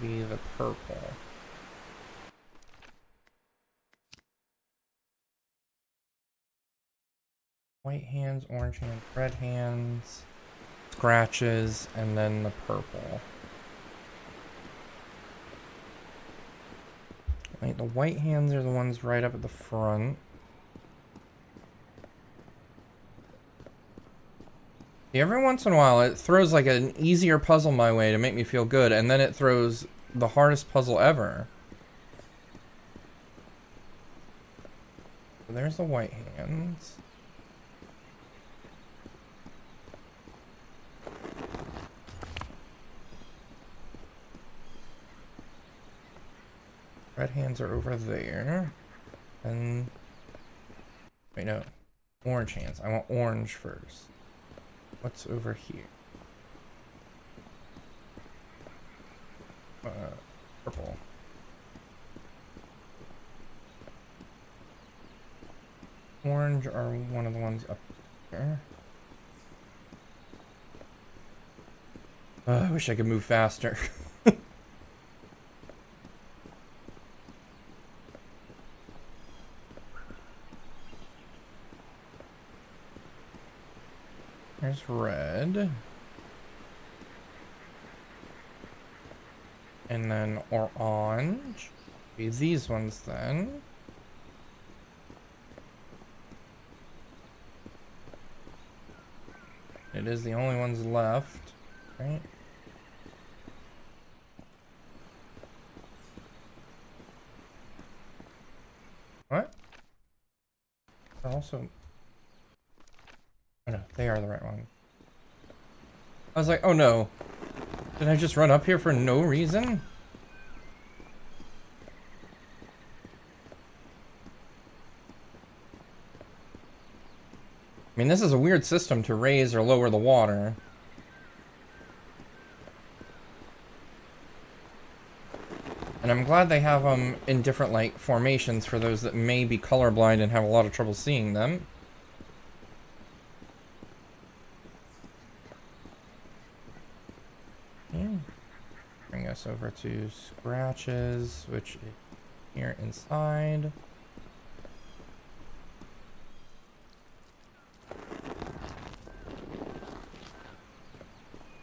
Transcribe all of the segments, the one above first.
be the purple. White hands, orange hands, red hands, scratches, and then the purple. Wait, the white hands are the ones right up at the front. Every once in a while, it throws like an easier puzzle my way to make me feel good, and then it throws the hardest puzzle ever. So there's the white hands. Red hands are over there. And... wait, no. Orange hands. I want orange first. What's over here? Purple. Orange are one of the ones up here. I wish I could move faster. There's red. And then orange. Be these ones then. It is the only ones left, right? What? Also... oh no, they are the right one. I was like, oh no. Did I just run up here for no reason? I mean, this is a weird system to raise or lower the water. And I'm glad they have them in different, like, formations for those that may be colorblind and have a lot of trouble seeing them. Bring us over to scratches, which is here inside.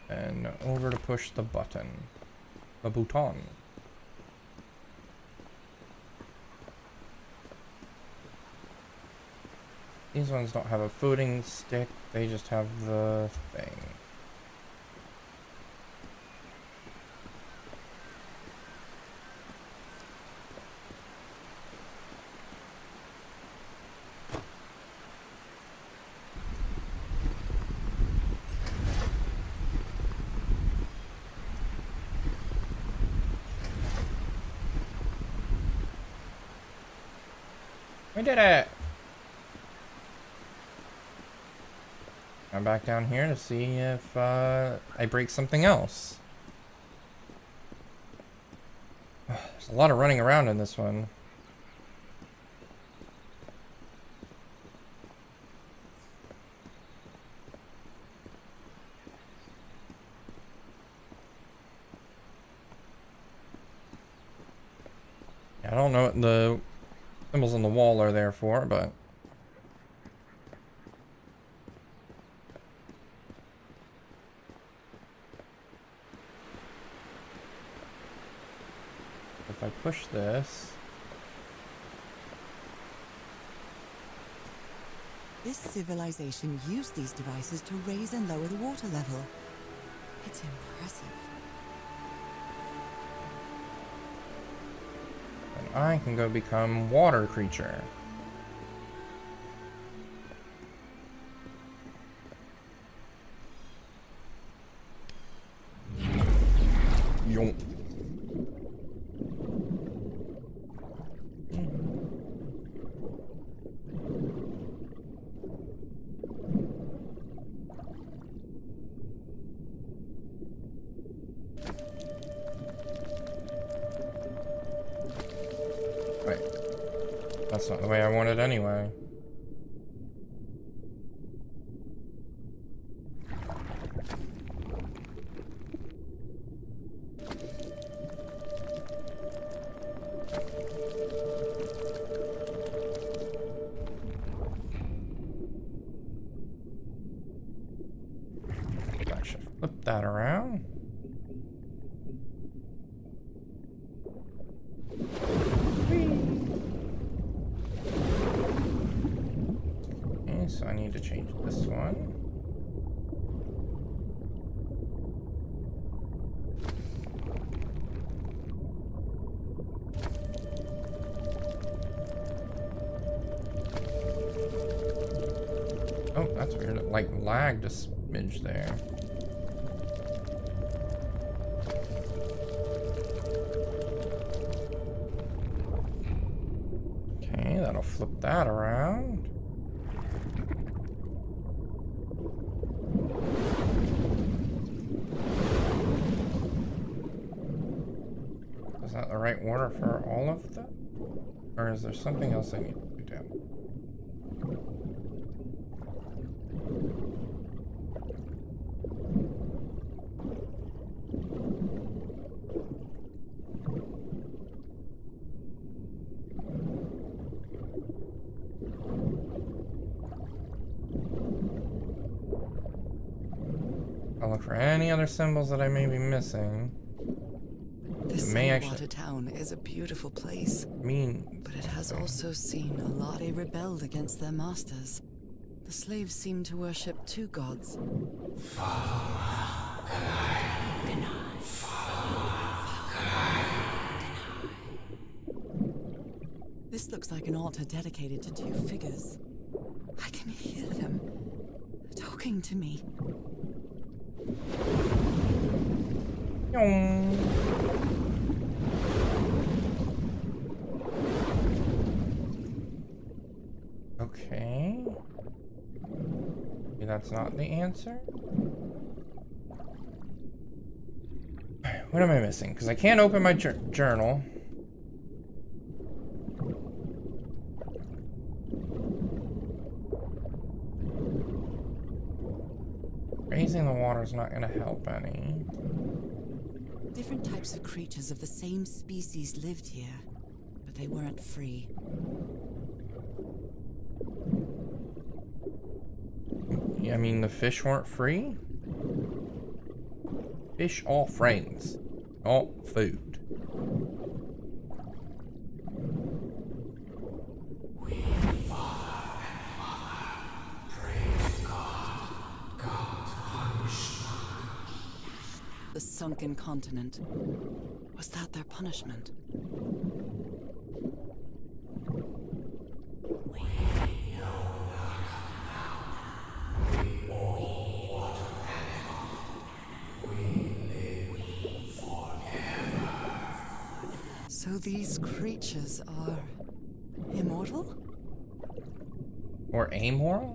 And over to push the button. The bouton. These ones don't have a footing stick, they just have the thing. We did it! I'm back down here to see if I break something else. There's a lot of running around in this one. I don't know what the symbols on the wall are there for, but... if I push this... This civilization used these devices to raise and lower the water level. It's impressive. and I can go become water creature. Yo. Wait. That's not the way I want it anyway. that around. Okay, so I need to change this one. Oh, that's weird. It like lagged a smidge there. Okay, that'll flip that around. Is that the right order for all of them? Or is there something else I need to do down? I'll look for any other symbols that I may be missing. This It may underwater actually town is a beautiful place, mean, but it has also seen a lot. They rebelled against their masters. The slaves seem to worship two gods. This looks like an altar dedicated to two figures. I can hear them talking to me. Okay. Maybe that's not the answer. What am I missing? Because I can't open my journal. Raising the water is not going to help any. Different types of creatures of the same species lived here, but they weren't free. I mean, the fish weren't free? Fish all friends. All food. The sunken continent. Was that their punishment? So these creatures are immortal? Or amoral?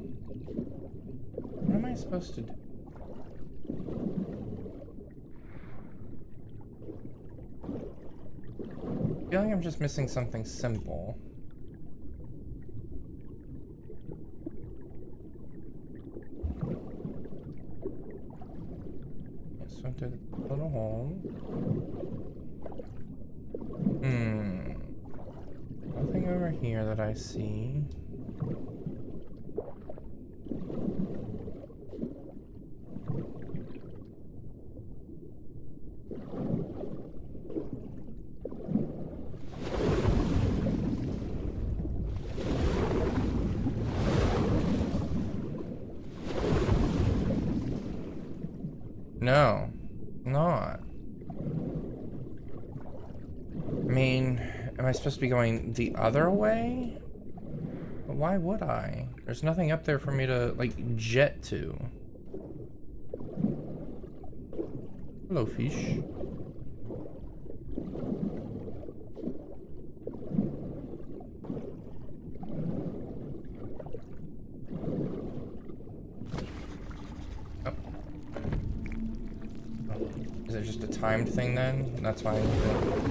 What am I supposed to do? I feel like I'm just missing something simple. Yes, went to the little hole. Nothing over here that I see. No, not. I mean, am I supposed to be going the other way? But why would I? There's nothing up there for me to, like, jet to. Hello, fish. Oh. Is it just a timed thing then? That's why I need to...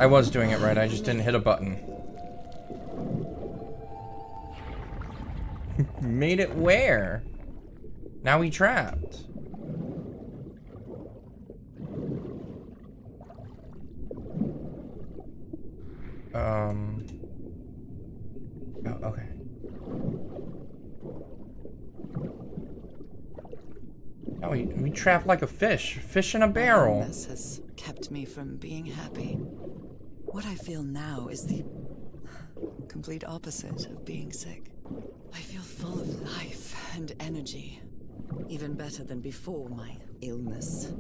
I was doing it right, I just didn't hit a button. Made it where? Now we trapped. Oh, okay. Oh, we trapped like a fish. Fish in a My barrel. illness has kept me from being happy. What I feel now is the complete opposite of being sick. I feel full of life and energy. Even better than before my illness.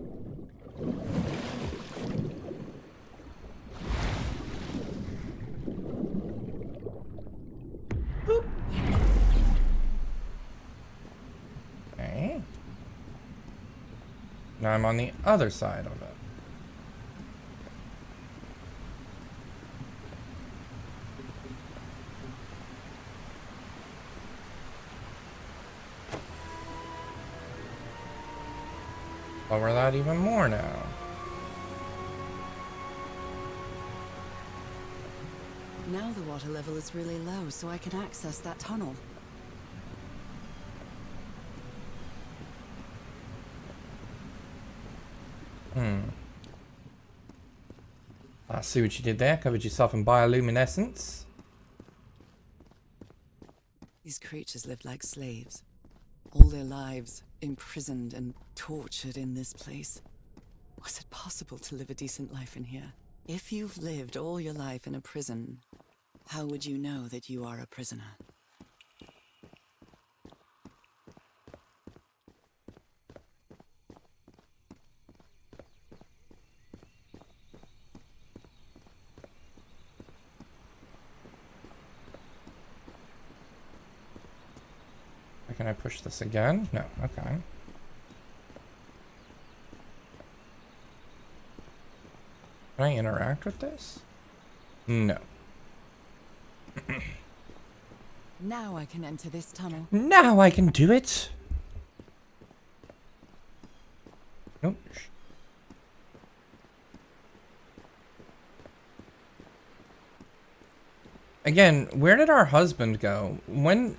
Okay. Now I'm on the other side of it. Lower that even more now. Now the water level is really low, so I can access that tunnel. I see what you did there. Covered yourself in bioluminescence. These creatures lived like slaves. All their lives imprisoned and tortured in this place. Was it possible to live a decent life in here? If you've lived all your life in a prison, how would you know that you are a prisoner? Can I push this again? No, okay. Can I interact with this? No. Now I can enter this tunnel. Now I can do it! Nope. Again, where did our husband go? When...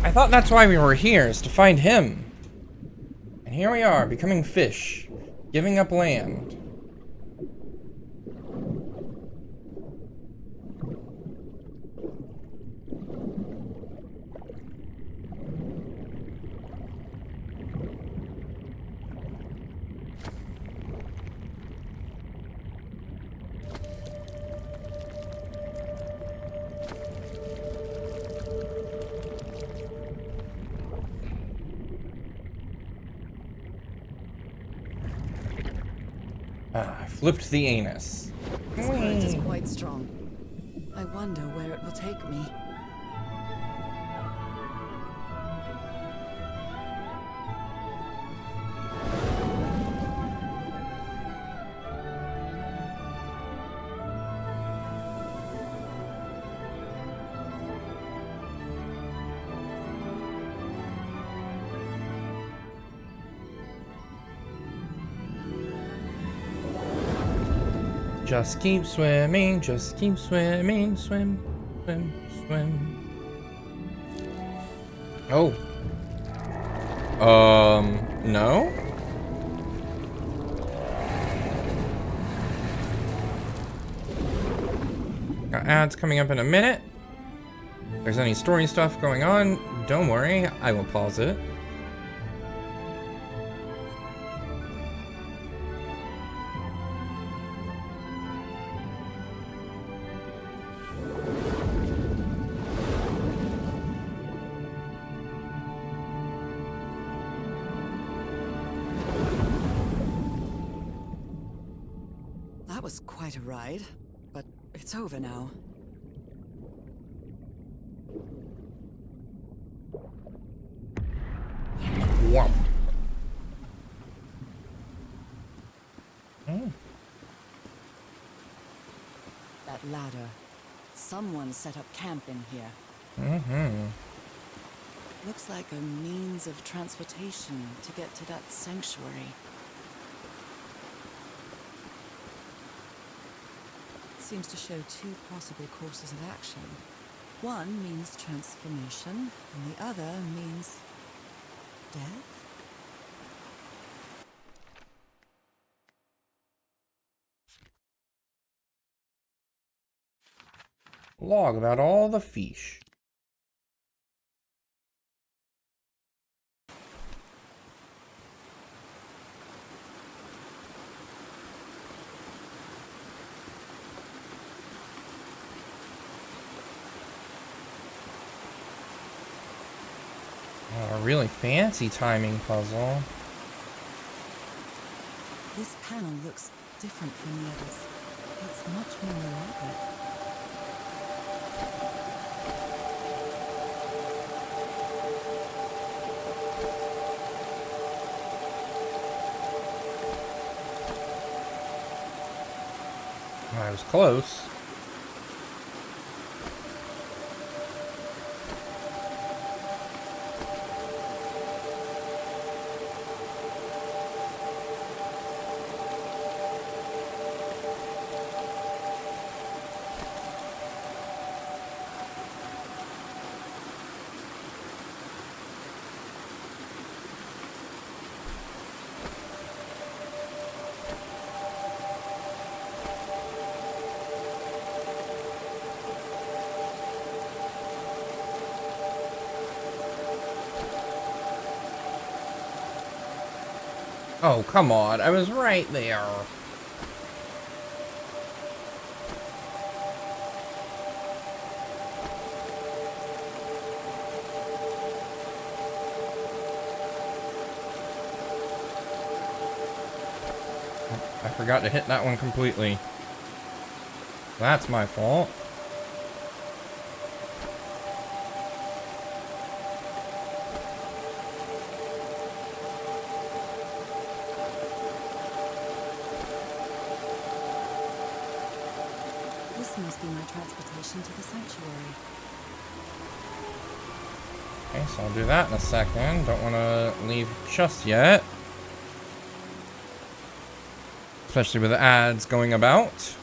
I thought that's why we were here, is to find him. And here we are, becoming fish. Giving up land. Ah, I flipped the anus. This current is quite strong. I wonder where it will take me. Just keep swimming, just keep swimming, swim, swim, swim. Oh. No? Got ads coming up in a minute. If there's any story stuff going on, don't worry, I will pause it. That was quite a ride, but it's over now. Wow. That ladder. Someone set up camp in here. Mm-hmm. Looks like a means of transportation to get to that sanctuary. Seems to show two possible courses of action. One means transformation, and the other means death? Log about all the fish. Oh, a really fancy timing puzzle. This panel looks different from the others. It's much more elaborate. Oh, I was close. Oh, come on. I was right there. I forgot to hit that one completely. That's my fault. This must be my transportation to the sanctuary. Okay, so I'll do that in a second. Don't want to leave just yet. Especially with the ads going about.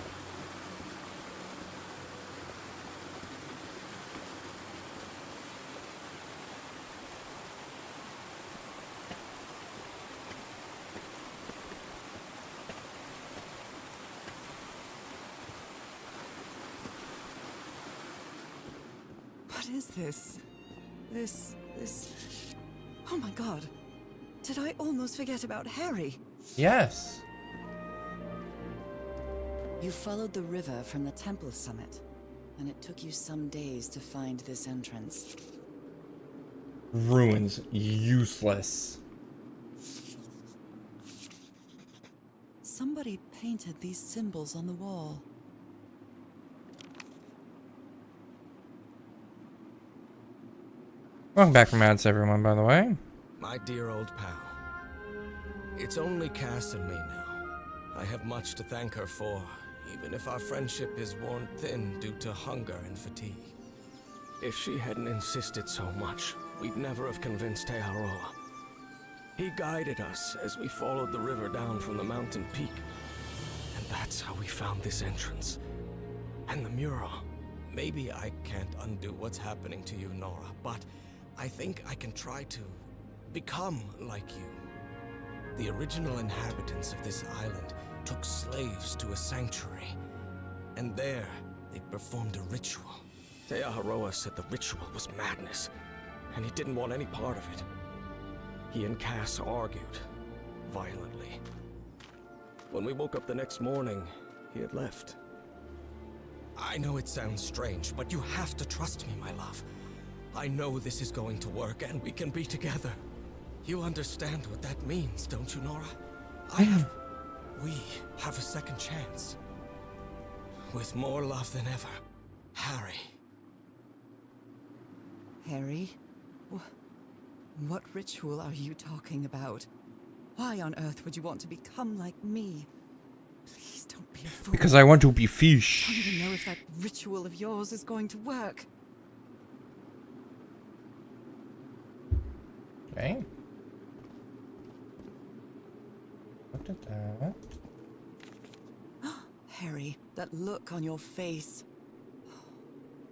What is this? This... Oh my god. Did I almost forget about Harry? Yes. You followed the river from the temple summit, and it took you some days to find this entrance. Ruins. Useless. Somebody painted these symbols on the wall. Welcome back from ads, everyone, by the way. My dear old pal. It's only Cass and me now. I have much to thank her for, even if our friendship is worn thin due to hunger and fatigue. If she hadn't insisted so much, we'd never have convinced Aotearoa. He guided us as we followed the river down from the mountain peak. And that's how we found this entrance. And the mural. Maybe I can't undo what's happening to you, Nora, but I think I can try to become like you. The original inhabitants of this island took slaves to a sanctuary. And there, they performed a ritual. Aotearoa said the ritual was madness, and he didn't want any part of it. He and Cass argued, violently. When we woke up the next morning, he had left. I know it sounds strange, but you have to trust me, my love. I know this is going to work, and we can be together. You understand what that means, don't you, Nora? We have a second chance. With more love than ever, Harry. Harry? What ritual are you talking about? Why on earth would you want to become like me? Please don't be a fool. Because I want to be I fish. don't even know if that ritual of yours is going to work. Okay. Looked at that. Harry, that look on your face.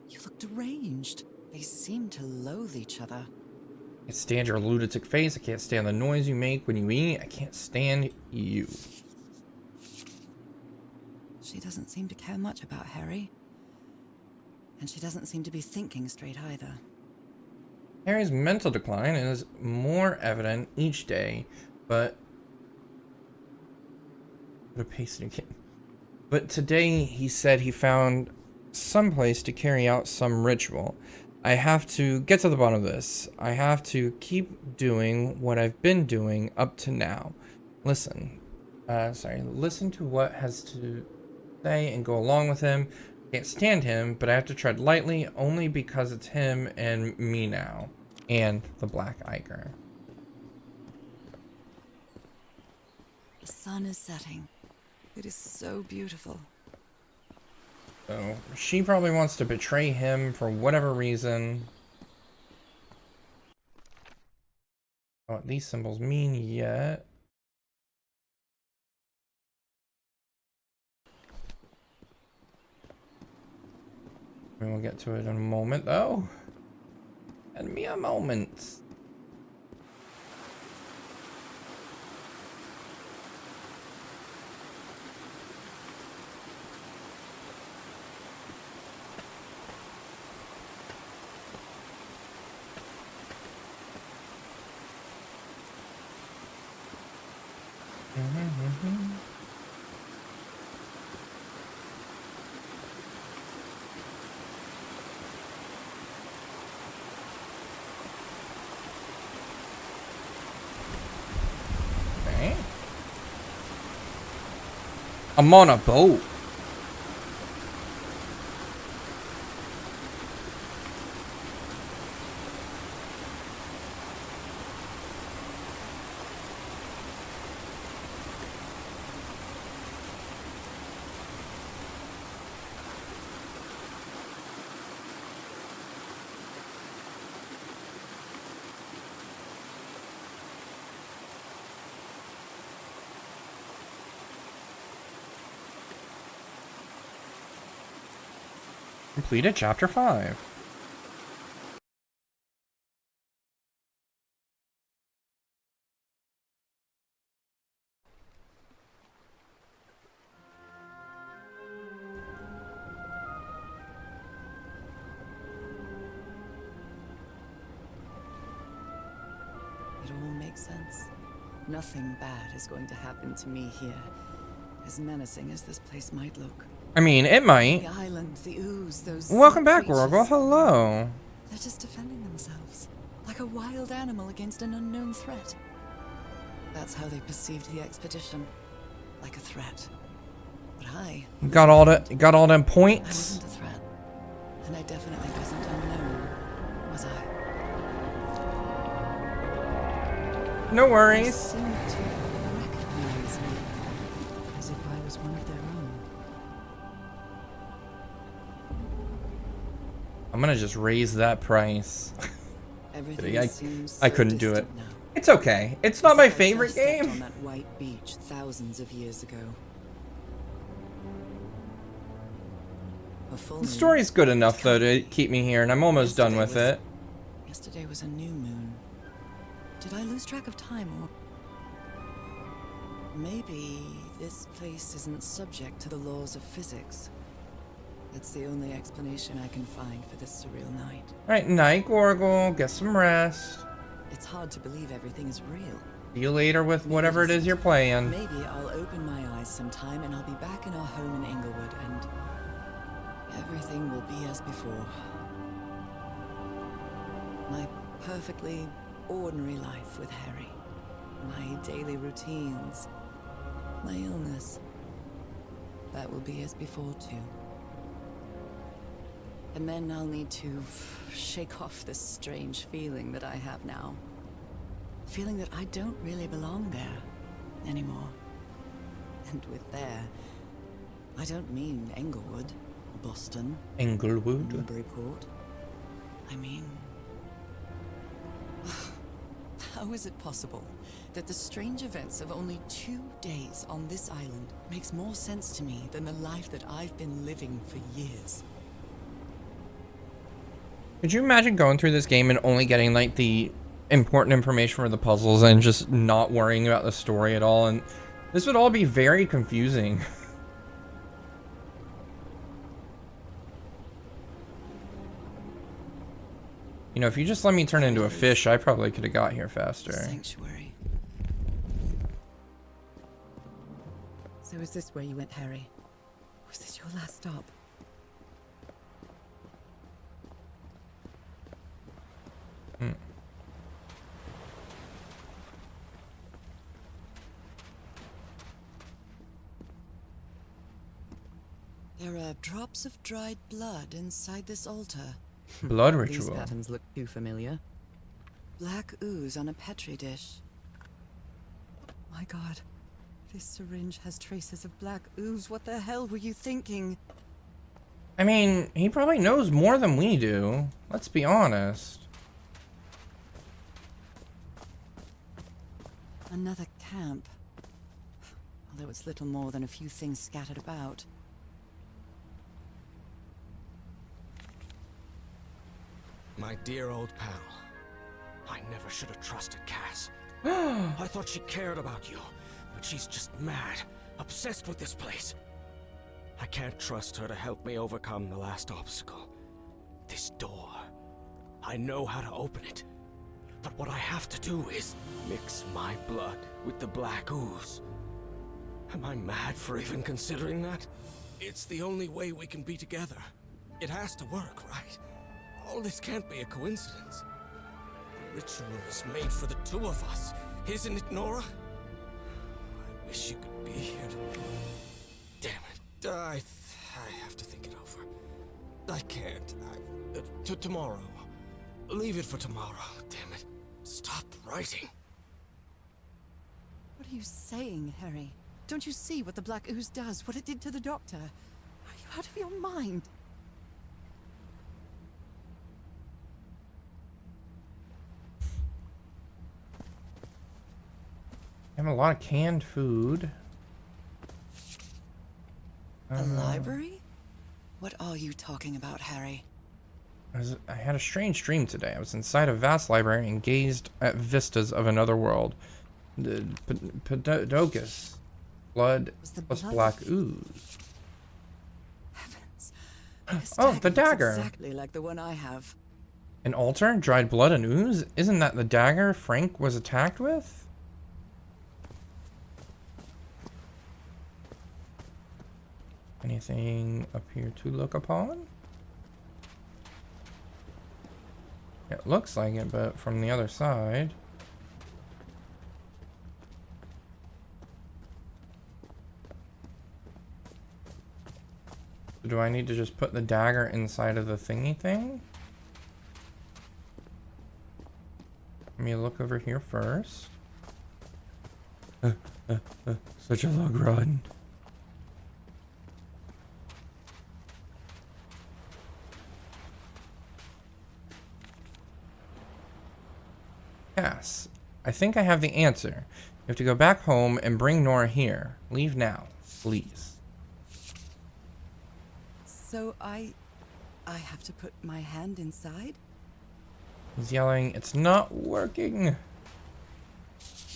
You look deranged. They seem to loathe each other. I can't stand your lunatic face. I can't stand the noise you make when you eat. I can't stand you. She doesn't seem to care much about Harry. And she doesn't seem to be thinking straight either. Harry's mental decline is more evident each day, but today he said he found some place to carry out some ritual. I have to get to the bottom of this. I have to keep doing what I've been doing up to now. Listen. Listen to what has to say and go along with him. Can't stand him, but I have to tread lightly only because it's him and me now. And the Black Iger. The sun is setting. It is so beautiful. So she probably wants to betray him for whatever reason. What these symbols mean yet. And we'll get to it in a moment though. And me a moment. Okay. I'm on a boat. Completed chapter 5. It all makes sense. Nothing bad is going to happen to me here, as menacing as this place might look. I mean, it might. The island, the ooze, those Welcome sea back, creatures. Oracle. Hello. They're just defending themselves, like a wild animal against an unknown threat. That's how they perceived the expedition, like a threat. But I Got all them I points. wasn't a threat, and I definitely wasn't unknown, was I? No They worries. seemed to recognize me, as if I was one of their own. I'm gonna just raise that price. Everything I seems I so couldn't do it. distant now. It's okay. It's not As my if I favorite first stepped on game. that white beach thousands of years ago. A full The moon story's good enough though to can't be. keep me here, and I'm almost done with it. Yesterday was a new moon. Did I lose track of time, or maybe this place isn't subject to the laws of physics? That's the only explanation I can find for this surreal night. Alright, night, Oracle. Get some rest. It's hard to believe everything is real. See you later with Maybe whatever it it is isn't. you're playing. Maybe I'll open my eyes sometime and I'll be back in our home in Inglewood and everything will be as before. My perfectly ordinary life with Harry. My daily routines. My illness. That will be as before too. And then I'll need to shake off this strange feeling that I have now. Feeling that I don't really belong there anymore. And with there, I don't mean Englewood, or Boston, or Inglewood. Newburyport. I mean... How is it possible that the strange events of only 2 days on this island makes more sense to me than the life that I've been living for years? Could you imagine going through this game and only getting like the important information for the puzzles and just not worrying about the story at all? And this would all be very confusing. You know, if you just let me turn into a fish, I probably could have got here faster. Sanctuary. So is this where you went, Harry? Was this your last stop? Hmm. There are drops of dried blood inside this altar. Blood These ritual. patterns look too familiar. Black ooze on a petri dish. My god. This syringe has traces of black ooze. What the hell were you thinking? I mean, he probably knows more than we do. Let's be honest. Another camp. Although it's little more than a few things scattered about. My dear old pal. I never should have trusted Cass. I thought she cared about you, but she's just mad, obsessed with this place. I can't trust her to help me overcome the last obstacle. This door. I know how to open it. But what I have to do is mix my blood with the black ooze. Am I mad for even considering that? It's the only way we can be together. It has to work, right? All this can't be a coincidence. The ritual is made for the two of us, isn't it, Nora? I wish you could be here to... Damn it. I have to think it over. I can't. Tomorrow. Leave it for tomorrow. Damn it. Stop writing. What are you saying, Harry? Don't you see what the black ooze does? What it did to the doctor? Are you out of your mind? I have a lot of canned food. A library? What are you talking about, Harry? I had a strange dream today. I was inside a vast library and gazed at vistas of another world. The Pedocus. Blood Was the plus blood? black ooze. Heavens. This Oh, the looks dagger. exactly like the one I have. An altar? Dried blood and ooze? Isn't that the dagger Frank was attacked with? Anything up here to look upon? It looks like it, but from the other side. Do I need to just put the dagger inside of the thingy thing? Let me look over here first. Such a long run. Cass, I think I have the answer. You have to go back home and bring Nora here. Leave now, please. So I have to put my hand inside? He's yelling, it's not working.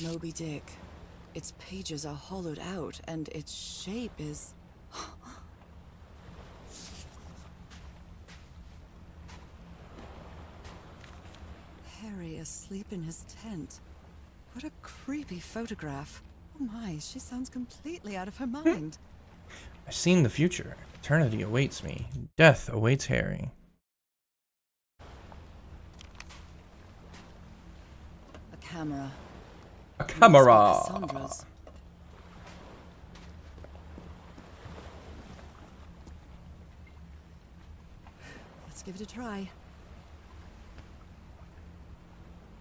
Moby Dick. Its pages are hollowed out, and its shape is... Harry asleep in his tent. What a creepy photograph. Oh my, she sounds completely out of her mind. I've seen the future. Eternity awaits me. Death awaits Harry. A camera. A Must be camera! Cassandra's. Let's give it a try.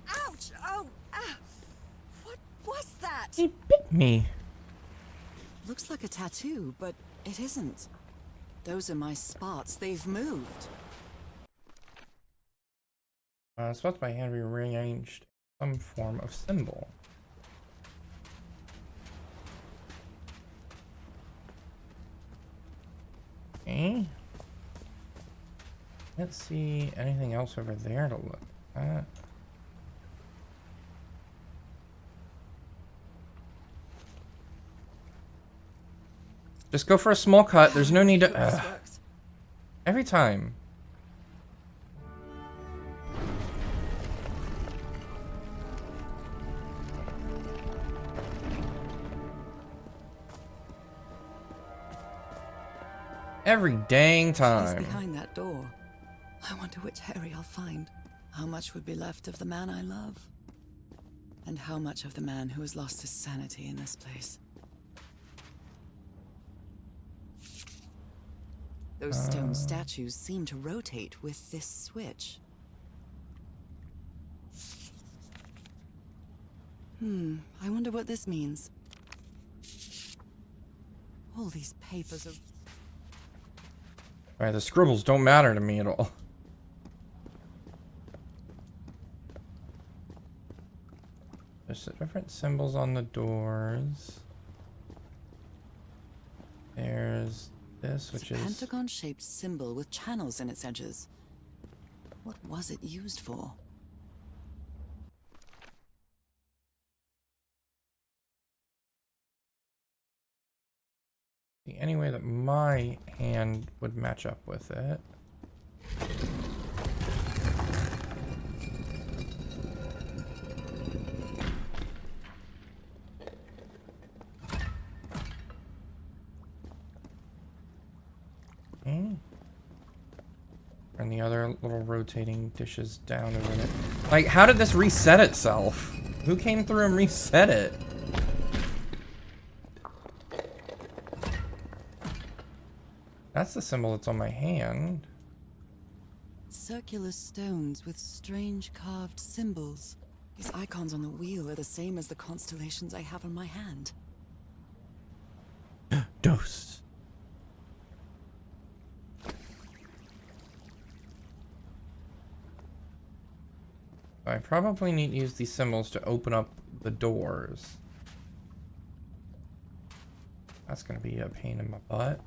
Ouch! Oh! Ah! What was that? He bit me. Looks like a tattoo, but it isn't. Those are my spots. They've moved. Spots by hand rearranged some form of symbol. Okay. Let's see anything else over there to look at. Just go for a small cut. There's no need to... This works. Every time. Every dang He's time. behind that door. I wonder which Harry I'll find. How much would be left of the man I love? And how much of the man who has lost his sanity in this place? Those stone statues seem to rotate with this switch. I wonder what this means. All these papers are... Alright, the scribbles don't matter to me at all. There's different symbols on the doors. There's this, which is... a pentagon-shaped symbol with channels in its edges. What was it used for? any way that my hand would match up with it. Okay. And the other little rotating dishes down over it. Like, how did this reset itself? Who came through and reset it? That's the symbol that's on my hand. Circular stones with strange carved symbols. These icons on the wheel are the same as the constellations I have on my hand. Dose. I probably need to use these symbols to open up the doors. That's gonna be a pain in my butt.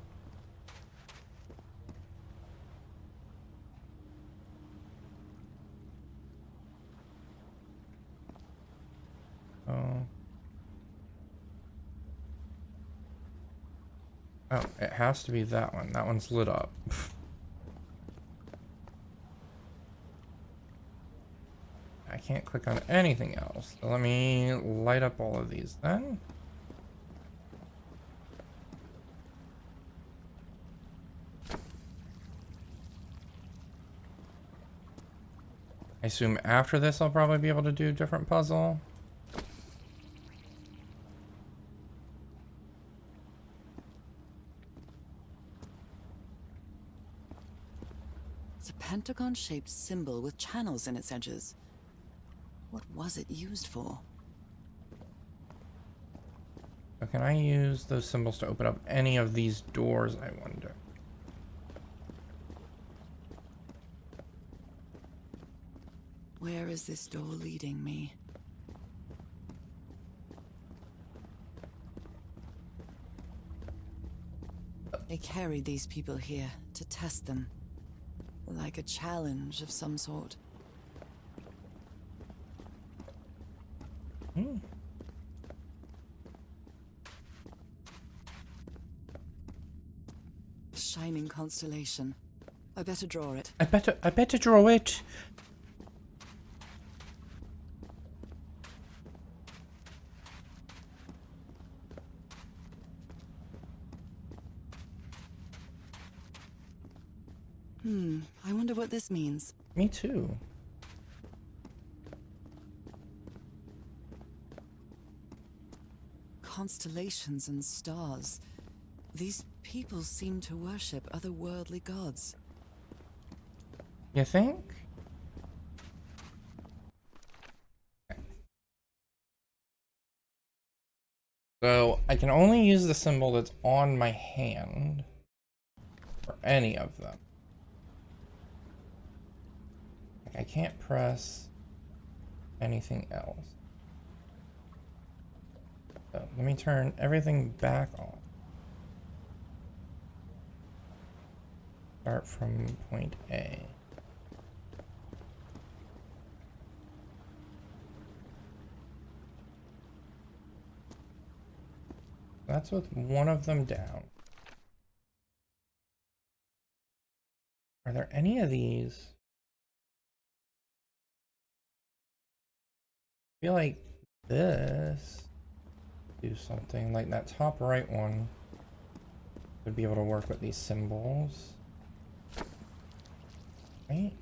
Oh, it has to be that one. That one's lit up. I can't click on anything else. So let me light up all of these then. I assume after this I'll probably be able to do a different puzzle. It's a pentagon-shaped symbol with channels in its edges. What was it used for? So can I use those symbols to open up any of these doors, I wonder? Where is this door leading me? They carried these people here to test them. Like a challenge of some sort. Shining constellation. I better draw it. I better draw it. I wonder what this means. Me too. Constellations and stars. These people seem to worship otherworldly gods. You think? So I can only use the symbol that's on my hand for any of them. I can't press anything else. So let me turn everything back on. Start from point A. That's with one of them down. Are there any of these? I feel like this do something like that top right one would be able to work with these symbols, right?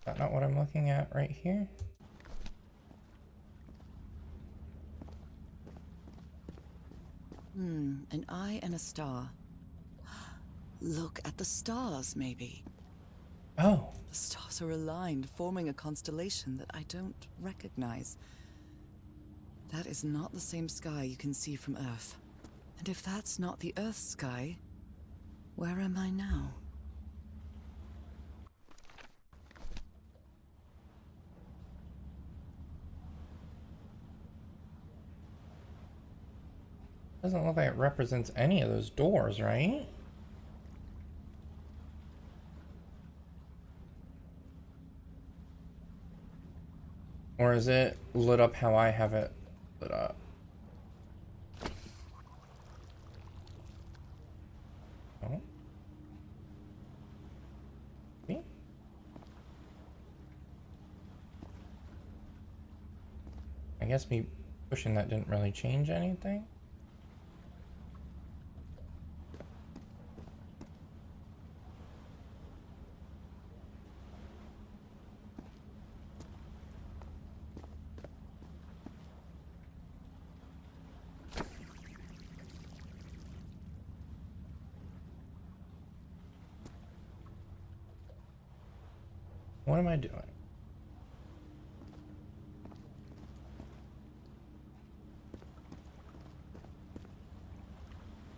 that not what I'm looking at right here? An eye and a star. Look at the stars, maybe. Oh, The stars are aligned, forming a constellation that I don't recognize. That is not the same sky you can see from Earth. And if that's not the Earth's sky, where am I now? doesn't look like it represents any of those doors, right? Or is it lit up how I have it lit up? Oh. See? I guess me pushing that didn't really change anything. What am I doing?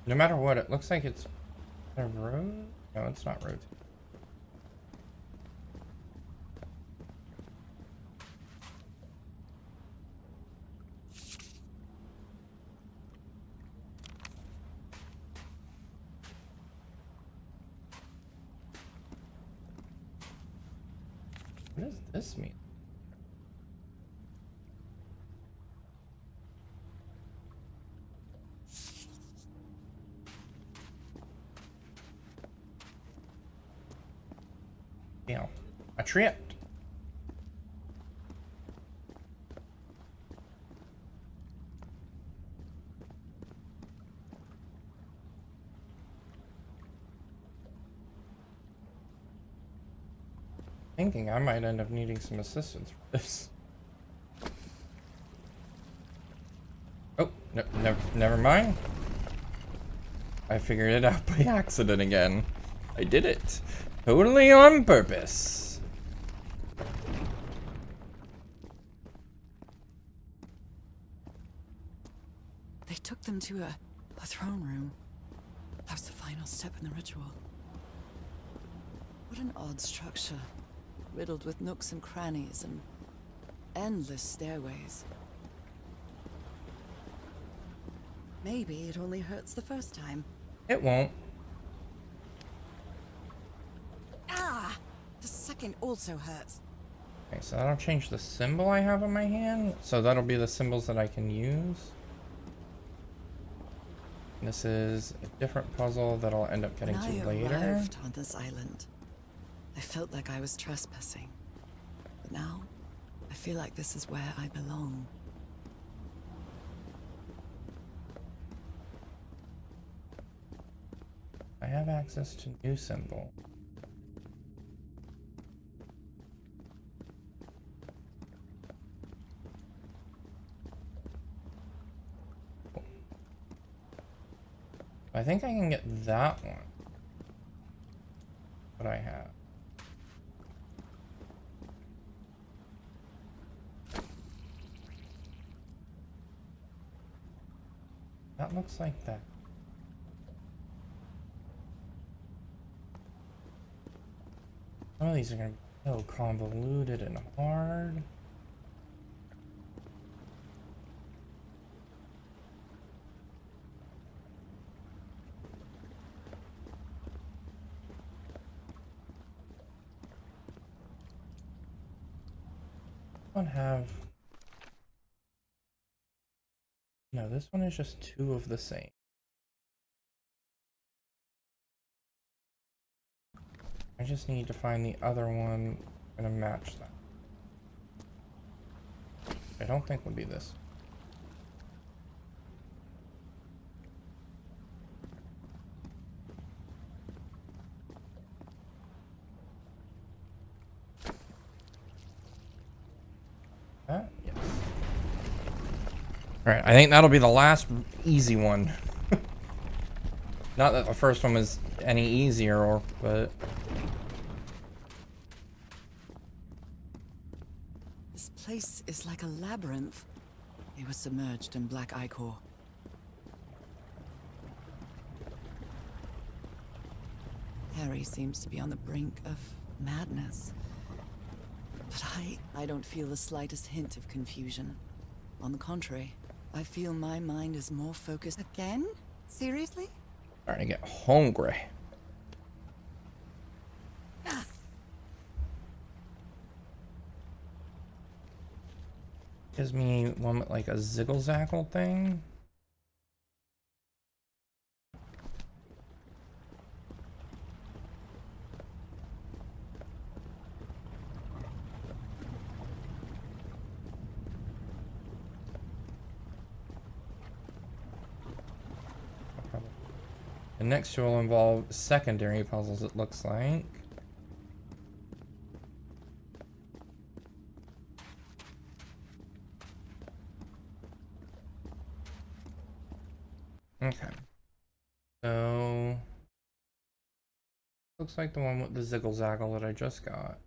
No matter what, it looks like it's a road. No, it's not road. What does this mean? Damn, I tripped. Thinking I might end up needing some assistance for this. Oh, no, never mind. I figured it out by accident again. I did it. Totally on purpose. They took them to a throne room. That was the final step in the ritual. What an odd structure. Riddled with nooks and crannies and endless stairways. Maybe it only hurts the first time. It won't. Ah! The second also hurts. Okay, so that'll change the symbol I have on my hand. So that'll be the symbols that I can use. This is a different puzzle that I'll end up getting When to I later. arrived on this island, I felt like I was trespassing. But now, I feel like this is where I belong. I have access to new symbol. I think I can get that one. What I have. That looks like that. Some of these are gonna be so convoluted and hard. One have. No, this one is just two of the same. I just need to find the other one and match that. I don't think would be this. Yes. Alright, I think that'll be the last easy one. Not that the first one was any easier, but... This place is like a labyrinth. They were submerged in black ichor. Harry seems to be on the brink of madness. But I don't feel the slightest hint of confusion. On the contrary, I feel my mind is more focused. Again? Seriously? Starting to get hungry. Gives me one with like a ziggle-zackle thing. The next two will involve secondary puzzles, it looks like. Okay. So... looks like the one with the ziggle-zackle that I just got.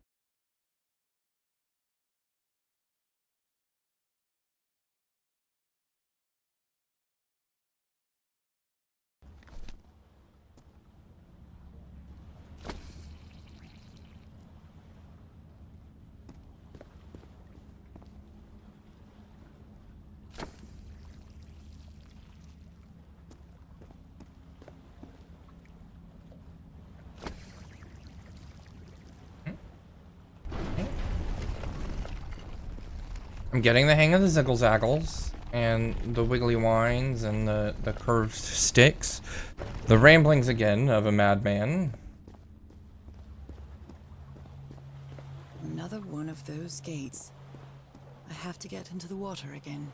I'm getting the hang of the ziggle-zaggles and the wiggly wines and the curved sticks. The ramblings again of a madman. Another one of those gates. I have to get into the water again.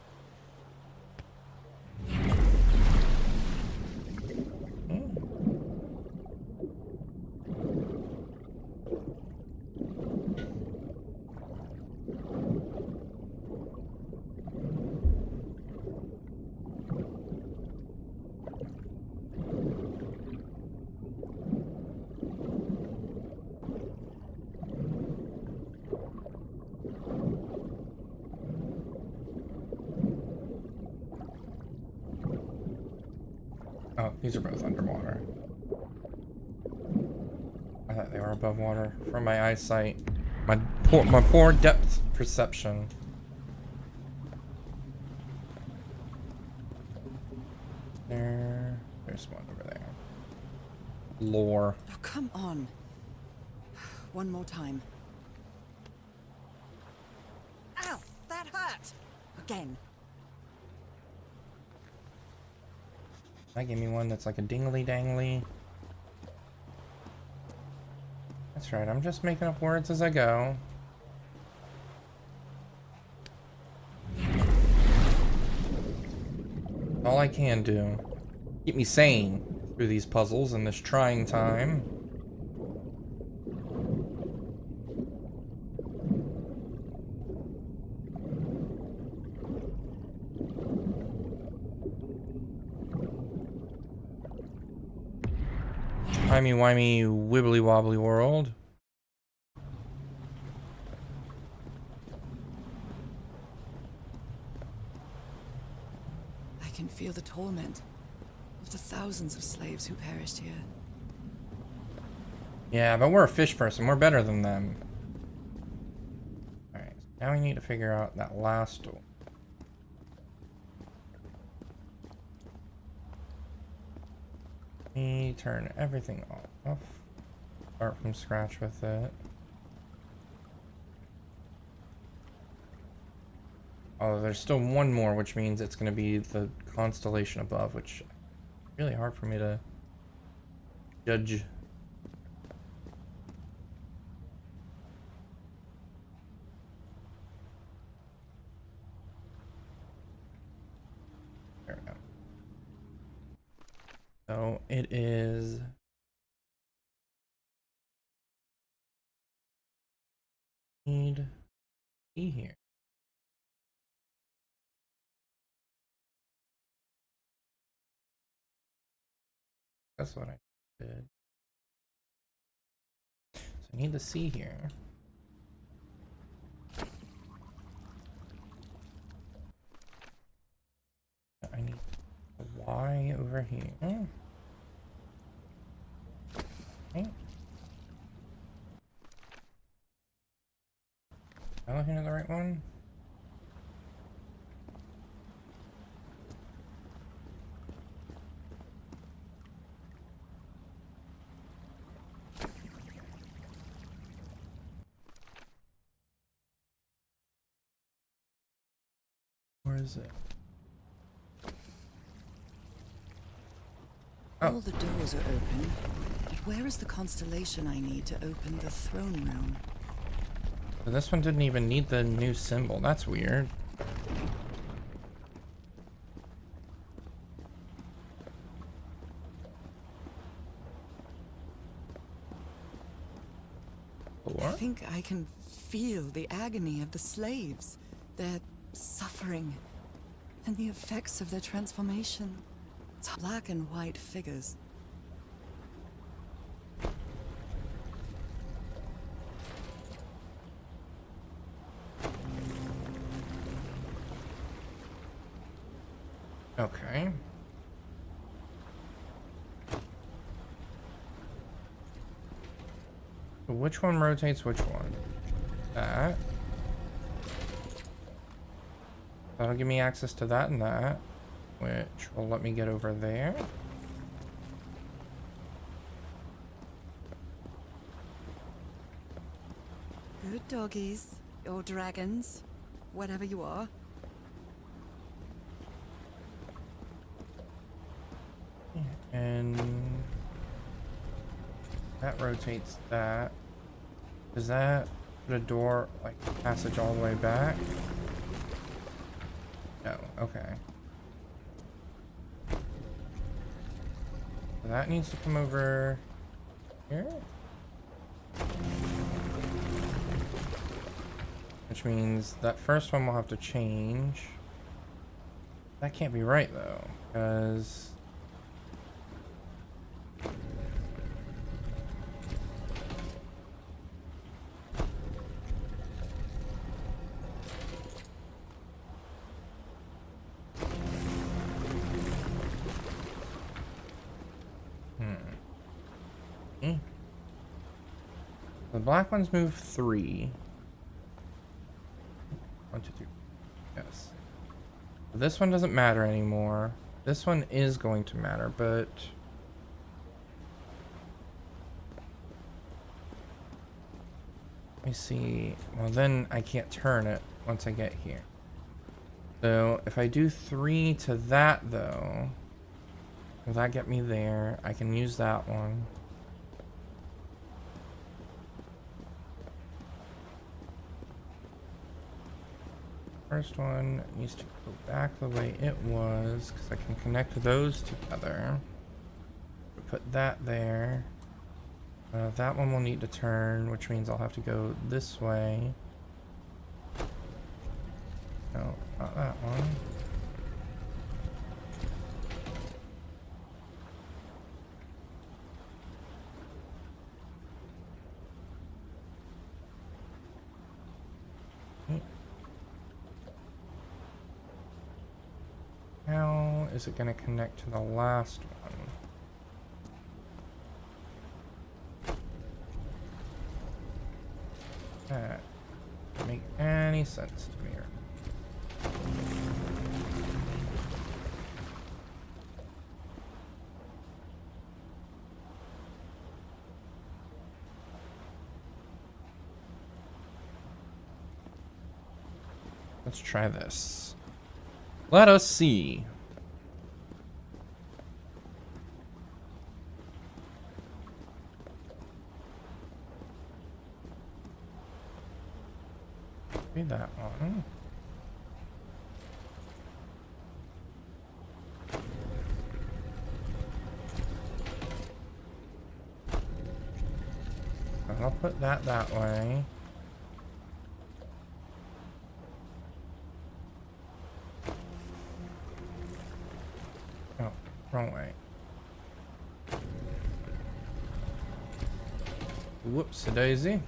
Oh, these are both underwater. I thought they were above water. From my eyesight. My poor depth perception. There's one over there. Lore. Oh, come on. One more time. Ow! That hurt! Again. That gave me one that's like a dingly dangly. That's right, I'm just making up words as I go. All I can do. Keep me sane through these puzzles in this trying time. Timey-wimey, wibbly-wobbly world. I can feel the torment of the thousands of slaves who perished here. Yeah, but we're a fish person. We're better than them. Alright, now we need to figure out that last door. Me turn everything off. Start from scratch with it. Oh, there's still one more, which means it's going to be the constellation above, which is really hard for me to judge. There we go. So it is need E here. That's what I did. So I need the C here. I need the Y over here. Okay. Am I looking at the right one? Where is it? All the doors are open, but where is the constellation I need to open the throne room? So this one didn't even need the new symbol. That's weird. I think I can feel the agony of the slaves, their suffering, and the effects of their transformation. It's black and white figures. Okay. So which one rotates which one? That. That'll give me access to that and that, which will let me get over there. Good doggies, or dragons, whatever you are. And that rotates that. Does that put a door, like, passage all the way back? No, okay. So that needs to come over here? Which means that first one will have to change. That can't be right, though, because... The black ones move 3. 1, 2, 3. Yes. This one doesn't matter anymore. This one is going to matter, but... Let me see. Well, then I can't turn it once I get here. So if I do 3 to that, though, will that get me there? I can use that one. First one needs to go back the way it was, because I can connect those together. Put that there. That one will need to turn, which means I'll have to go this way. No, not that one. How is it going to connect to the last one? That doesn't make any sense to me. Let's try this. Let us see. Be that one. I'll put that way. Oh, wrong way. Whoops, a daisy.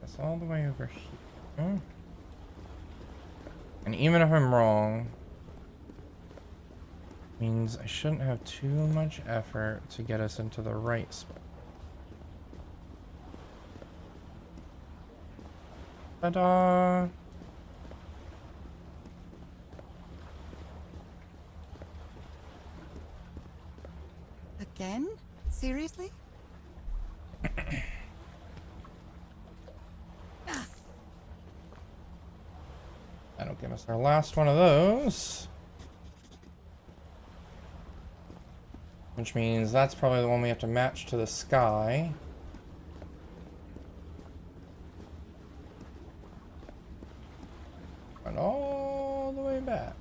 That's all the way over here. And even if I'm wrong, means I shouldn't have too much effort to get us into the right spot. Ta-da! Again? Seriously? That'll give us our last one of those. Which means that's probably the one we have to match to the sky. And all the way back.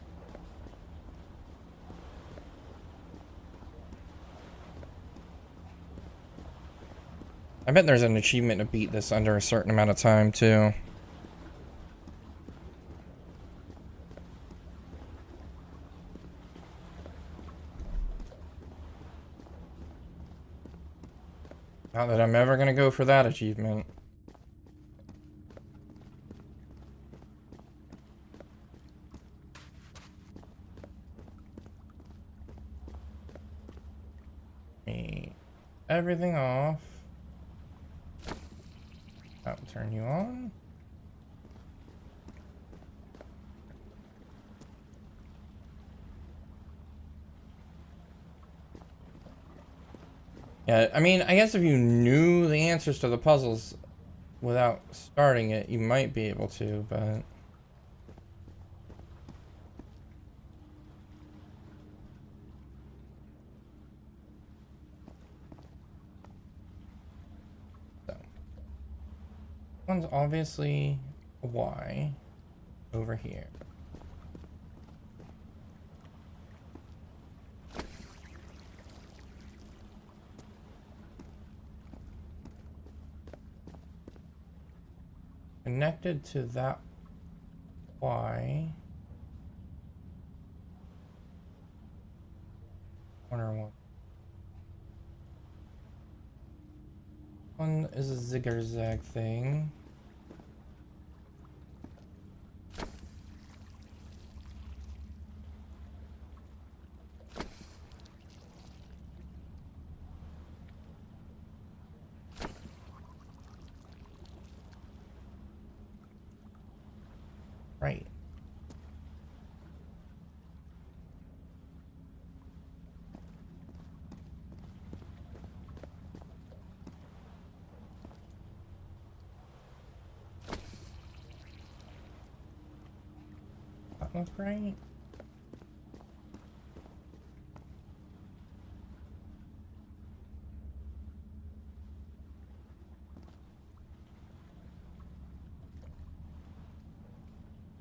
I bet there's an achievement to beat this under a certain amount of time, too. Not that I'm ever gonna go for that achievement. Everything off. That'll turn you on. Yeah, I mean, I guess if you knew the answers to the puzzles without starting it, you might be able to, but... So. One's obviously a Y over here. Connected to that Y. Corner one. One is a zigzag thing. Right. That look right?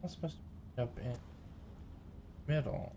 I'm supposed to be up in middle.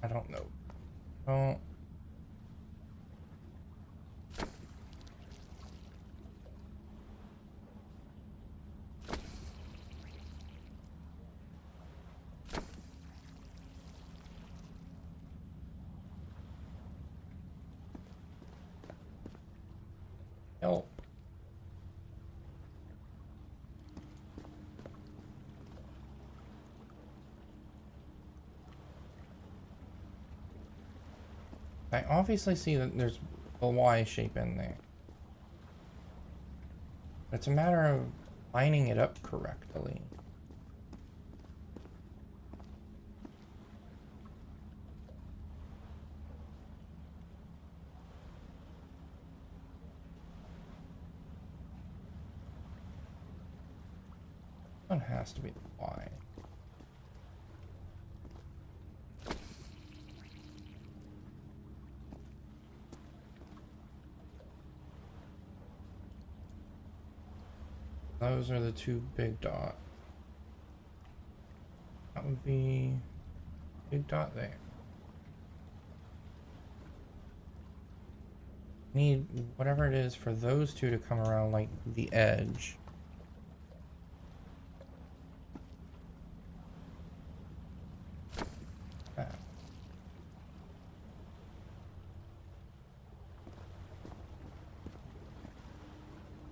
I don't know. Oh. I obviously see that there's a Y shape in there. It's a matter of lining it up correctly. One has to be the Y. Those are the two big dots. That would be big dot there. Need whatever it is for those two to come around like the edge. That.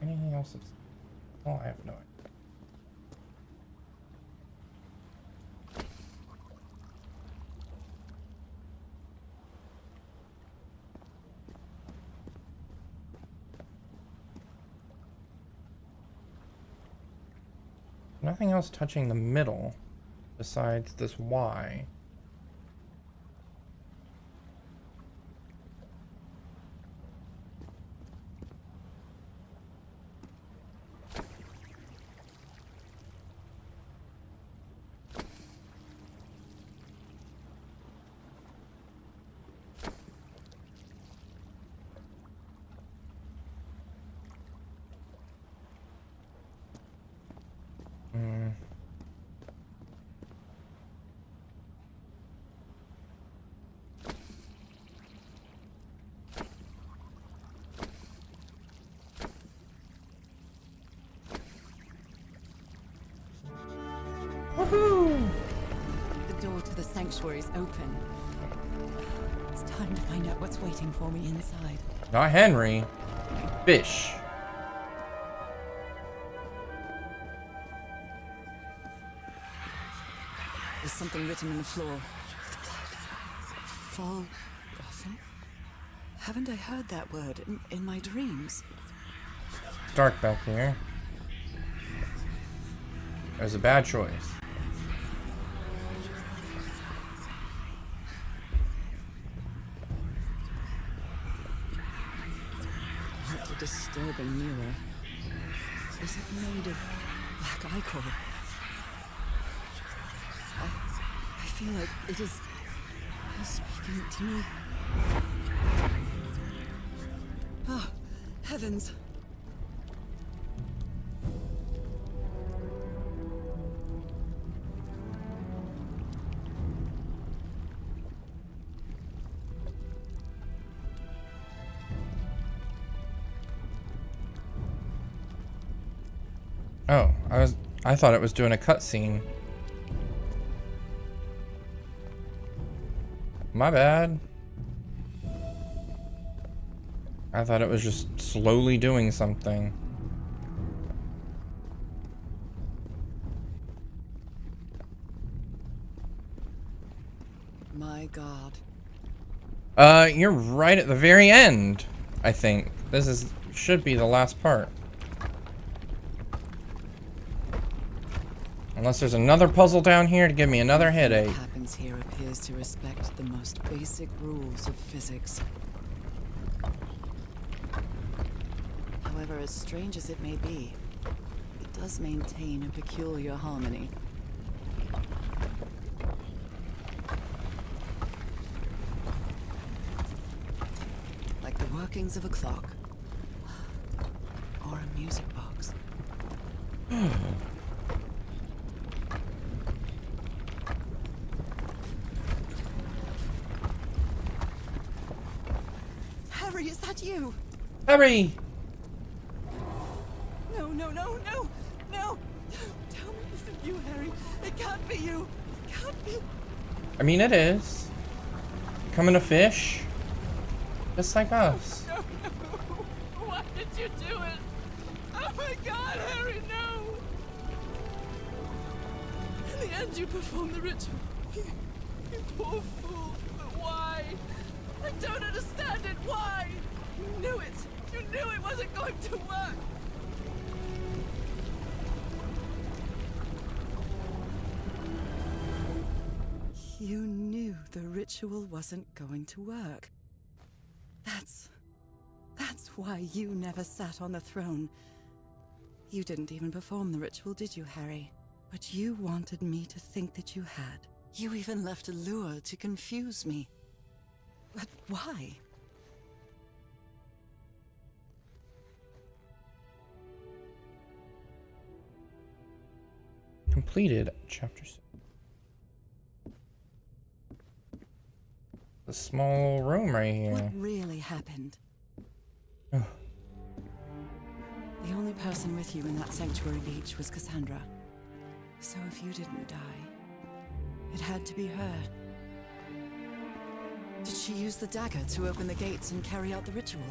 Anything else that's... Oh, I have no idea. Nothing else touching the middle besides this Y. Woohoo! The door to the sanctuary is open. It's time to find out what's waiting for me inside. Not Henry. Fish. There's something written on the floor. Fall. Haven't I heard that word in my dreams? It's dark back here. It was a bad choice. What a disturbing mirror. Is it made of black ichor? I feel like it is speaking to me. Oh, heavens. Oh, I thought it was doing a cutscene. My bad. I thought it was just slowly doing something. My God. You're right at the very end, I think. This should be the last part. Unless there's another puzzle down here to give me another headache. What happens here appears to respect the most basic rules of physics. However, as strange as it may be, it does maintain a peculiar harmony. Like the workings of a clock. Or a music box. Harry, is that you? Hurry! No, no, no, no, no! Tell me this isn't you, Harry. It can't be you. It can't be. I mean, it is. Becoming a fish. Just like us. No, no. Why did you do it? Oh my God, Harry, no! In the end, you performed the ritual. You poor fool. But why? I don't understand it. Why? You knew it. You knew it wasn't going to work. You knew the ritual wasn't going to work. That's why you never sat on the throne. You didn't even perform the ritual, did you, Harry? But you wanted me to think that you had. You even left a lure to confuse me. But why? Completed chapter 6. A small room right here. What really happened? Oh. The only person with you in that sanctuary beach was Cassandra. So if you didn't die, it had to be her. Did she use the dagger to open the gates and carry out the ritual?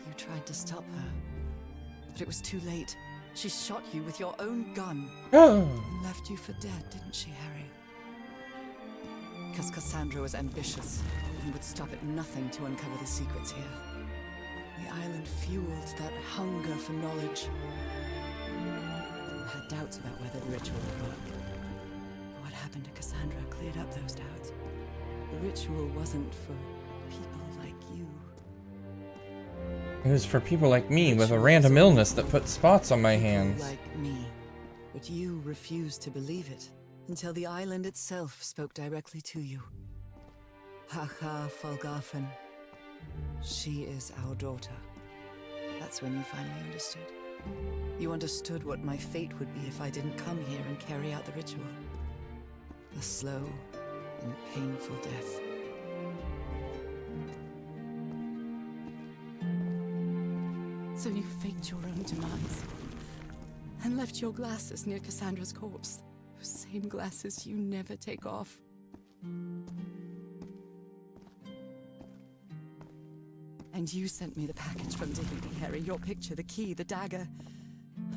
You tried to stop her, but it was too late. She shot you with your own gun and left you for dead, didn't she, Harry? Because Cassandra was ambitious and would stop at nothing to uncover the secrets here. The island fueled that hunger for knowledge. You had doubts about whether the ritual would work. But what happened to Cassandra cleared up those doubts. The ritual wasn't for people like you. It was for people like me with a random illness that put spots on my hands. Like me. But you refused to believe it until the island itself spoke directly to you. Haha Falgafen. She is our daughter. That's when you finally understood. You understood what my fate would be if I didn't come here and carry out the ritual. A slow and painful death. So you faked your own demise and left your glasses near Cassandra's corpse. Those same glasses you never take off. And you sent me the package from Dignity, Harry. Your picture, the key, the dagger.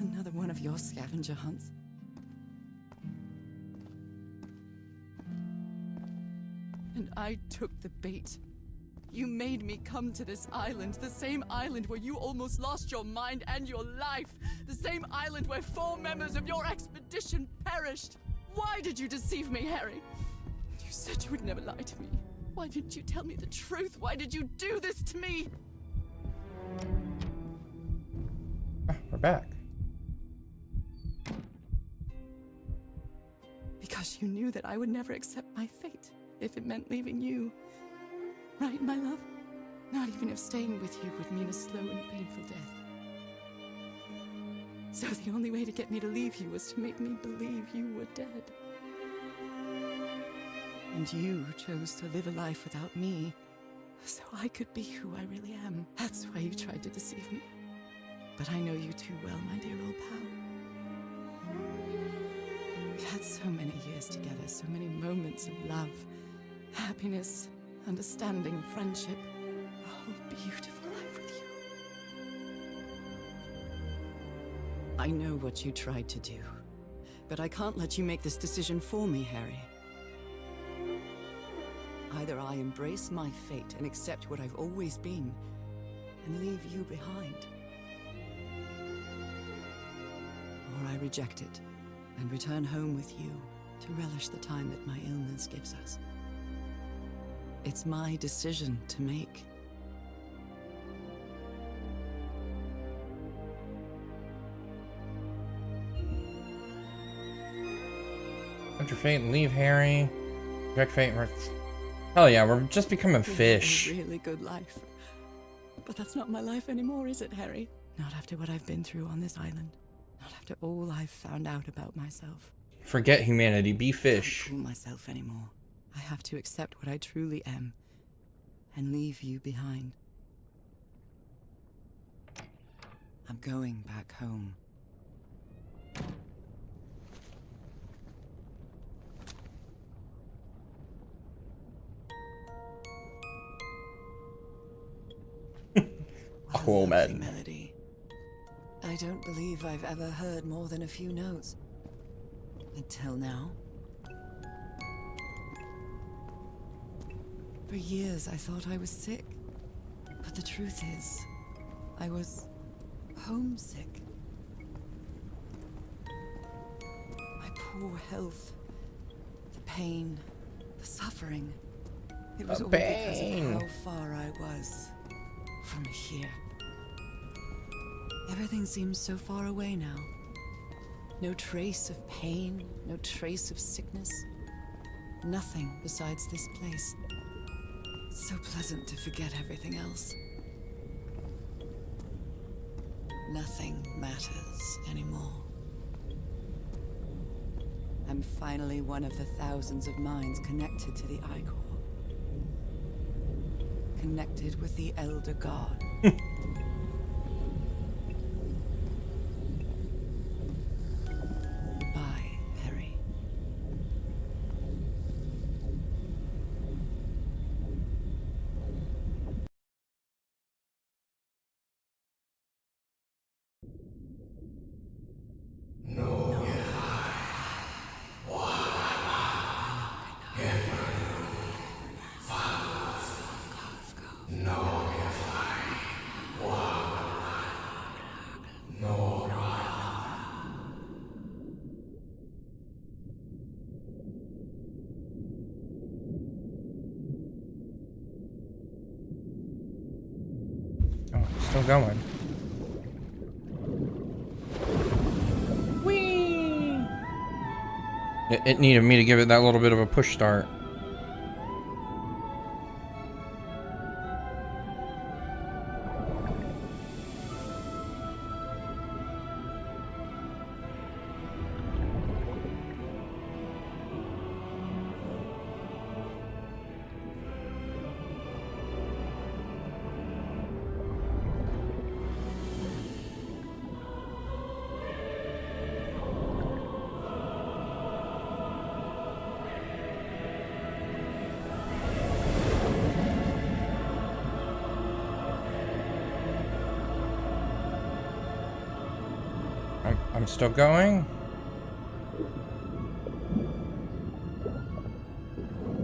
Another one of your scavenger hunts. And I took the bait. You made me come to this island, the same island where you almost lost your mind and your life. The same island where 4 members of your expedition perished. Why did you deceive me, Harry? You said you would never lie to me. Why didn't you tell me the truth? Why did you do this to me? We're back. Because you knew that I would never accept my fate if it meant leaving you. Right, my love? Not even if staying with you would mean a slow and painful death. So the only way to get me to leave you was to make me believe you were dead. And you chose to live a life without me, so I could be who I really am. That's why you tried to deceive me. But I know you too well, my dear old pal. We've had so many years together, so many moments of love, happiness, understanding, friendship. A whole beautiful life with you. I know what you tried to do, but I can't let you make this decision for me, Harry. Either I embrace my fate and accept what I've always been, and leave you behind. Or I reject it, and return home with you, to relish the time that my illness gives us. It's my decision to make. Accept your fate and leave, Harry. Reject fate and hell yeah, we're just becoming fish. A really good life. But that's not my life anymore, is it, Harry? Not after what I've been through on this island. Not after all I've found out about myself. Forget humanity, be fish. I can't fool myself anymore. I have to accept what I truly am and leave you behind. I'm going back home. Cool, Lovely man. melody. I don't believe I've ever heard more than a few notes. Until now. For years I thought I was sick. But the truth is, I was homesick. My poor health, the pain, the suffering. It was all because of how far I was from here. Everything seems so far away now. No trace of pain, no trace of sickness. Nothing besides this place. It's so pleasant to forget everything else. Nothing matters anymore. I'm finally one of the thousands of minds connected to the Icor. Connected with the Elder God. Goodbye, Harry. Oh, still going. Whee! It needed me to give it that little bit of a push start. I'm still going.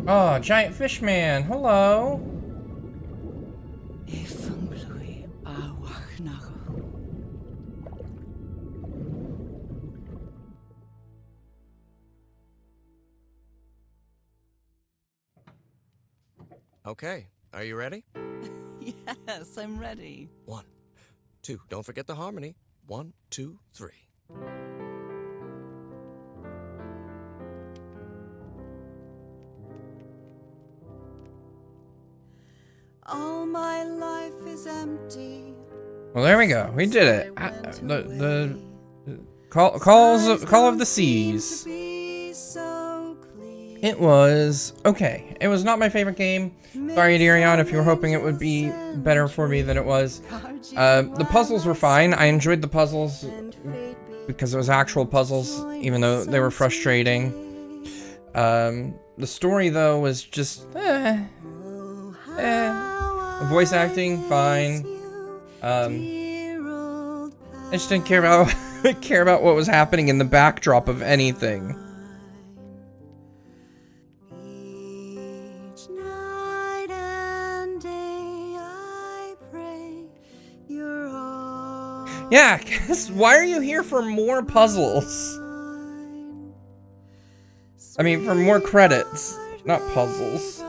Oh, giant fish man. Hello. Okay, are you ready? Yes, I'm ready. 1, 2. Don't forget the harmony. 1, 2, 3. All my life is empty. Well, there we go. We did it. The call of the seas. It was okay. It was not my favorite game. Sorry, Darion, if you were hoping it would be better for me than it was. The puzzles were fine. I enjoyed the puzzles because it was actual puzzles, even though they were frustrating. The story, though, was just voice acting, fine. I just didn't care about what was happening in the backdrop of anything. Yeah, why are you here for more puzzles? I mean, for more credits, not puzzles.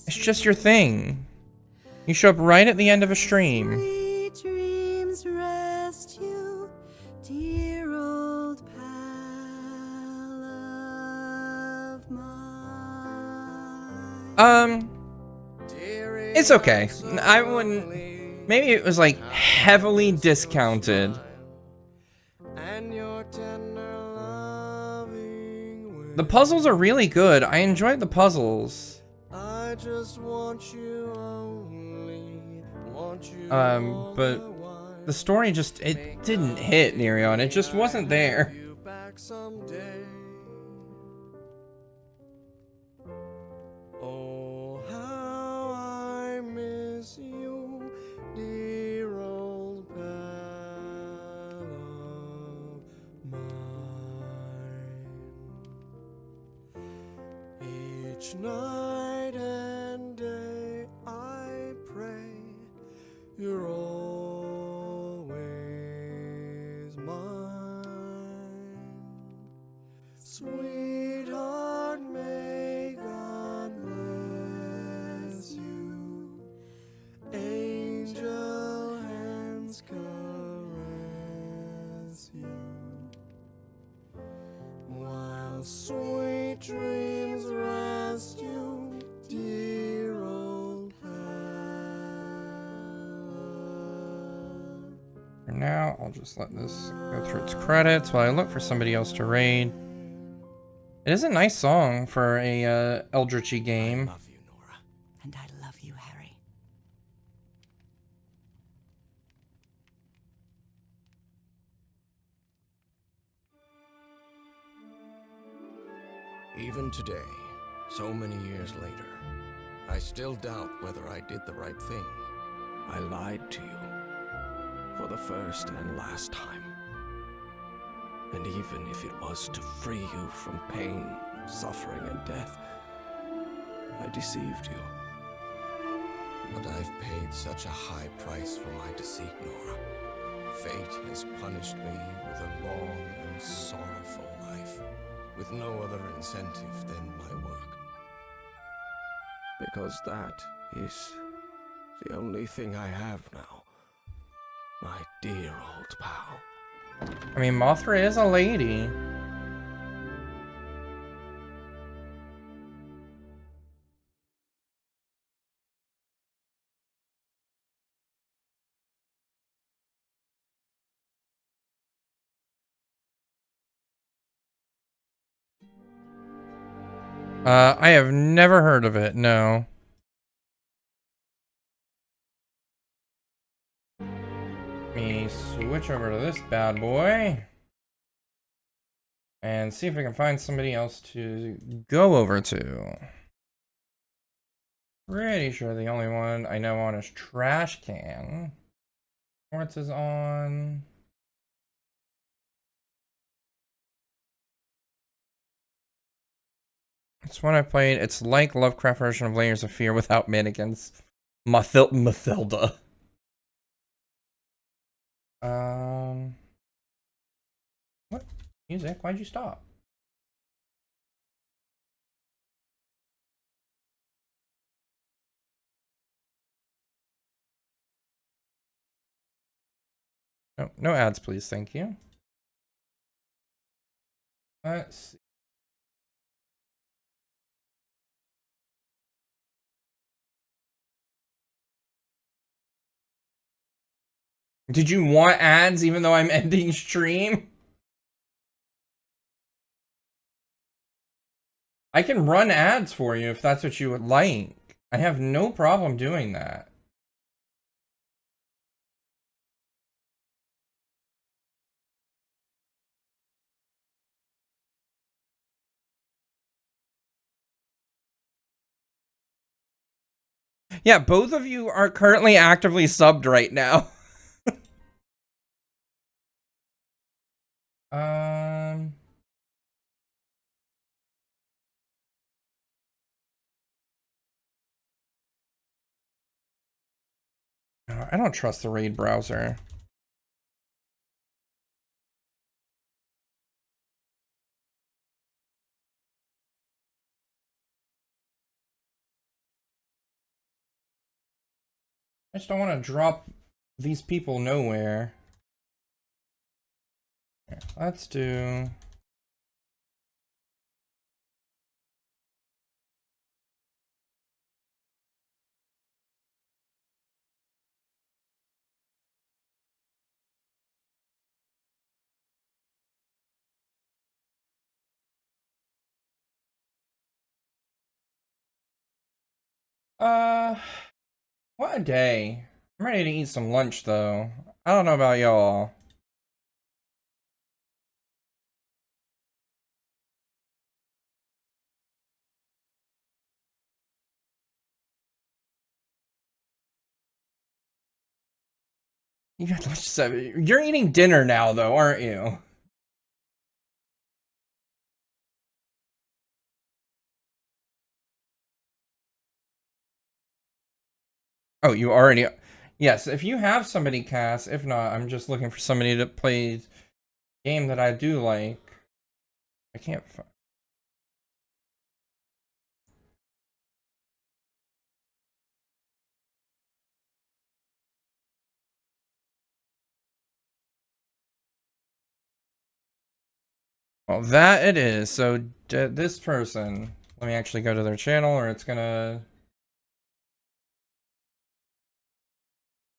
It's just your thing. You show up right at the end of a stream. It's okay. I wouldn't... Maybe it was, like, heavily discounted. The puzzles are really good. I enjoyed the puzzles. But the story just... It didn't hit, Nerion. It just wasn't there. Each night and day I pray you're always mine. Sweetheart, may God bless you. Angel hands caress you, while sweet dreams rest you, dear old pal. For now, I'll just let this go through its credits while I look for somebody else to raid. It is a nice song for a Eldritchy game. I love you, Nora. And I love you, Harry. Even today, so many years later, I still doubt whether I did the right thing. I lied to you for the first and last time. And even if it was to free you from pain, suffering, and death, I deceived you. But I've paid such a high price for my deceit, Nora. Fate has punished me with a long and sorrowful life, with no other incentive than my work. Because that is the only thing I have now. My dear old pal. I mean, Mothra is a lady. I have never heard of it, no. Let me switch over to this bad boy. And see if I can find somebody else to go over to. Pretty sure the only one I know on is Trash Can. Lawrence is on. It's one I played. It's like Lovecraft version of Layers of Fear without mannequins. Mathilda. What? Music? Why'd you stop? No, no ads, please. Thank you. Let's see. Did you want ads even though I'm ending stream? I can run ads for you if that's what you would like. I have no problem doing that. Yeah, both of you are currently actively subbed right now. um... I don't trust the raid browser. I just don't want to drop these people nowhere. Here, let's do... What a day. I'm ready to eat some lunch, though. I don't know about y'all. You got lunch 7. You're eating dinner now, though, aren't you? Oh, you already... Yes, if you have somebody, Cass. If not, I'm just looking for somebody to play game that I do like. I can't find... Well, that it is. So, this person... Let me actually go to their channel, or it's gonna...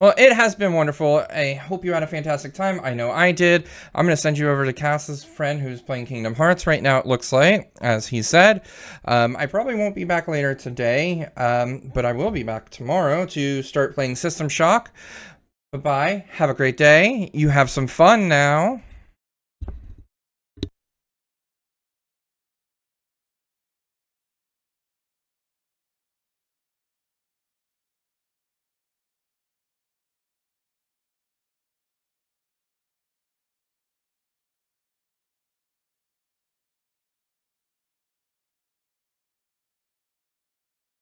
Well, it has been wonderful. I hope you had a fantastic time. I know I did. I'm going to send you over to Cass's friend who's playing Kingdom Hearts right now, it looks like, as he said. I probably won't be back later today, but I will be back tomorrow to start playing System Shock. Bye-bye. Have a great day. You have some fun now.